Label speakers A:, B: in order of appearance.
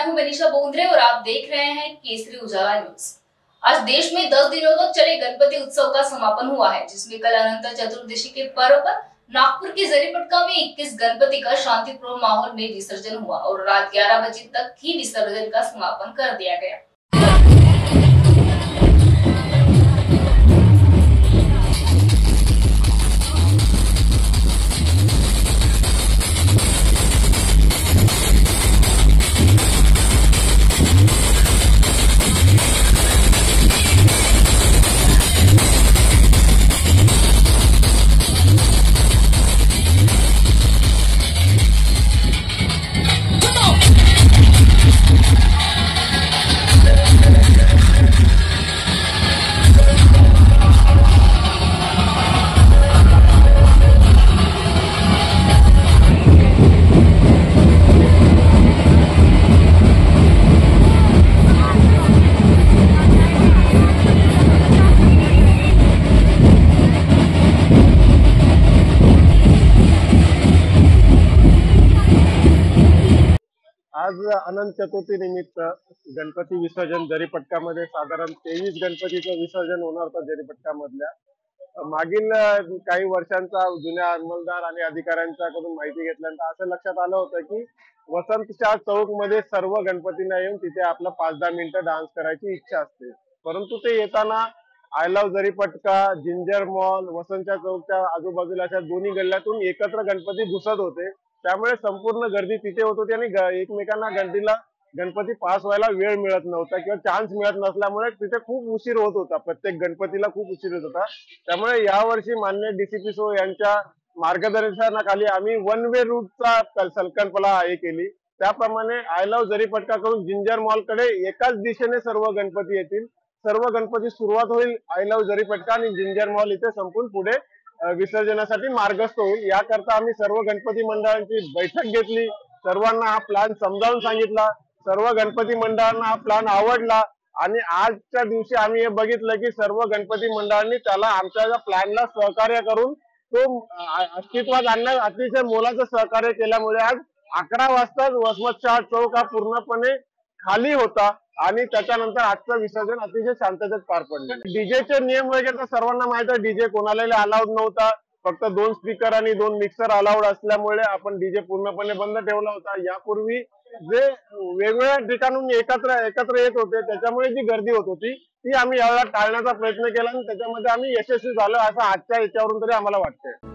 A: मैं हूं मनीषा बोंद्रे और आप देख रहे हैं केसरी उजाला न्यूज। आज देश में 10 दिनों तक चले गणपति उत्सव का समापन हुआ है, जिसमें कल अनंत चतुर्दशी के पर्व पर नागपुर के जरीपटका में 21 गणपति का शांतिपूर्ण माहौल में विसर्जन हुआ और रात 11 बजे तक ही विसर्जन का समापन कर दिया गया।
B: आज अनंत चतुर्थी निमित्त गणपती विसर्जन जरीपटकामध्ये साधारण 23 गणपतीचं विसर्जन होणार होतं जरीपटकामधल्या। मागील काही वर्षांचा जुन्या अंमलदार आणि अधिकाऱ्यांच्याकडून माहिती घेतल्यानंतर असं लक्षात आलं होतं की वसंतशाह चौक मध्ये सर्व गणपतींना येऊन तिथे आपलं 5-10 मिनिटं डान्स करायची इच्छा असते, परंतु ते येताना I love Jaripatka, ginger mall, Vasantshah चौकच्या आजूबाजूला अशा दोन्ही गल्ल्यातून एकत्र गणपती घुसत होते, त्यामुळे संपूर्ण गर्दी तिथे होत होती आणि एकमेकांना गणपती पास व्हायला वेळ मिळत नव्हता किंवा चान्स मिळत नसल्यामुळे तिथे खूप उशीर होत होता, प्रत्येक गणपतीला खूप उशीर होत होता। त्यामुळे यावर्षी माननीय डीसीपी सो यांच्या मार्गदर्शनाखाली आम्ही वन वे रूटचा संकल्पना केली। त्याप्रमाणे आय लव्ह जरीपटका करून जिंजर मॉल कडे एकाच दिशेने सर्व गणपती येतील। सर्व गणपती सुरुवात होईल आय लव्ह जरीपटका आणि जिंजर मॉल इथे संपून पुढे विसर्जनासाठी मार्गस्थ होईल। याकरता आम्ही सर्व गणपती मंडळांची बैठक घेतली, सर्वांना हा प्लॅन समजावून सांगितला, सर्व गणपती मंडळांना हा प्लॅन आवडला आणि आजच्या दिवशी आम्ही हे बघितलं की सर्व गणपती मंडळांनी त्याला आमच्या या प्लॅनला सहकार्य करून तो अस्तित्वात आणण्यात अतिशय मोलाचं सहकार्य केल्यामुळे आज 11 वाजता वसंतशाह चौक हा पूर्णपणे खाली होता आणि त्याच्यानंतर आजचं विसर्जन अतिशय शांततेत पार पडले। डीजेचे नियम वगैरे तर सर्वांना माहित आहे, डीजे कोणालाही अलाउड नव्हता, फक्त 2 स्पीकर आणि 2 मिक्सर अलाउड असल्यामुळे आपण डीजे पूर्णपणे बंद ठेवला होता। यापूर्वी जे वेगवेगळ्या ठिकाणून एकत्र येत होते त्याच्यामुळे जी गर्दी होत होती ती आम्ही यावेळेला टाळण्याचा प्रयत्न केला आणि त्याच्यामध्ये आम्ही यशस्वी झालो असं आजच्या याच्यावरून तरी आम्हाला वाटतंय।